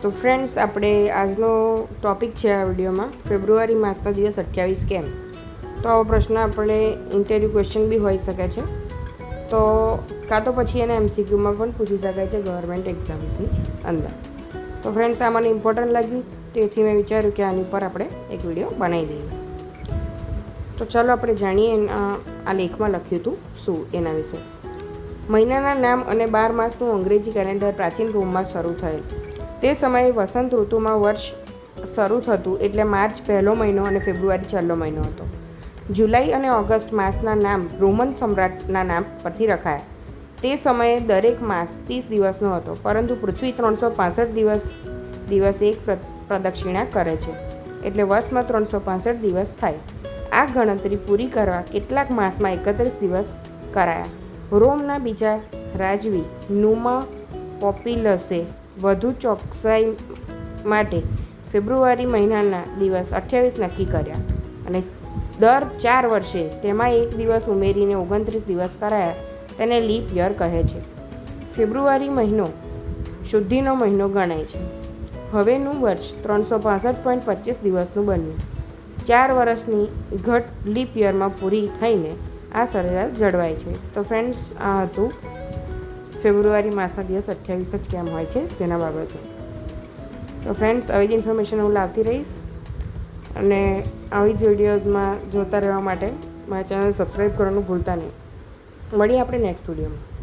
તો ફ્રેન્ડ્સ, આપણે આજનો ટૉપિક છે આ વિડીયોમાં ફેબ્રુઆરી માસના દિવસ 28 કેમ. તો આવો પ્રશ્ન આપણે ઇન્ટરવ્યૂ ક્વેશ્ચન બી હોઈ શકે છે, તો કાં તો પછી એને MCQમાં પણ પૂછી શકાય છે ગવર્મેન્ટ એક્ઝામ્સની અંદર. તો ફ્રેન્ડ્સ, આ મને ઇમ્પોર્ટન્ટ લાગ્યું, તેથી મેં વિચાર્યું કે આની પર આપણે એક વિડીયો બનાવી દઈએ. તો ચાલો આપણે જાણીએ આ લેખમાં લખ્યું હતું શું એના વિશે. મહિનાના નામ અને 12 માસનું અંગ્રેજી કેલેન્ડર પ્રાચીન રોમમાં શરૂ થયેલ. તે સમયે વસંત ઋતુમાં વર્ષ શરૂ થતું, એટલે માર્ચ પહેલો મહિનો અને ફેબ્રુઆરી છેલ્લો મહિનો હતો. જુલાઈ અને ઓગસ્ટ માસના નામ રોમન સમ્રાટના નામ પરથી રખાયા. તે સમયે દરેક માસ 30 દિવસનો હતો, પરંતુ પૃથ્વી 365 દિવસ એક પ્રદક્ષિણા કરે છે, એટલે વર્ષમાં 365 દિવસ થાય. આ ગણતરી પૂરી કરવા કેટલાક માસમાં 31 દિવસ કરાયા. રોમના બીજા રાજવી નુમા પોપ્યુલસે વધુ ચોકસાઈ માટે ફેબ્રુઆરી મહિનાના દિવસ 28 નક્કી કર્યા અને દર 4 વર્ષે તેમાં એક દિવસ ઉમેરીને 29 દિવસ કરાયા. તેને લીપ યર કહે છે. ફેબ્રુઆરી મહિનો શુદ્ધિનો મહિનો ગણાય છે. હવેનું વર્ષ 365.25 દિવસનું બન્યું. 4 વર્ષની ઘટ લીપ યરમાં પૂરી થઈને આ સરેરાશ જળવાય છે. તો ફ્રેન્ડ્સ, આ હતું ફેબ્રુઆરી માસના દિવસ 28 જ કેમ હોય છે તેના બાબતે. તો ફ્રેન્ડ્સ, આવી જ ઇન્ફોર્મેશન હું લાવતી રહીશ, અને આવી જ વિડીયોઝમાં જોતા રહેવા માટે મારી ચેનલ સબસ્ક્રાઈબ કરવાનું ભૂલતા નહીં. મળીએ આપણે નેક્સ્ટ વિડીયોમાં.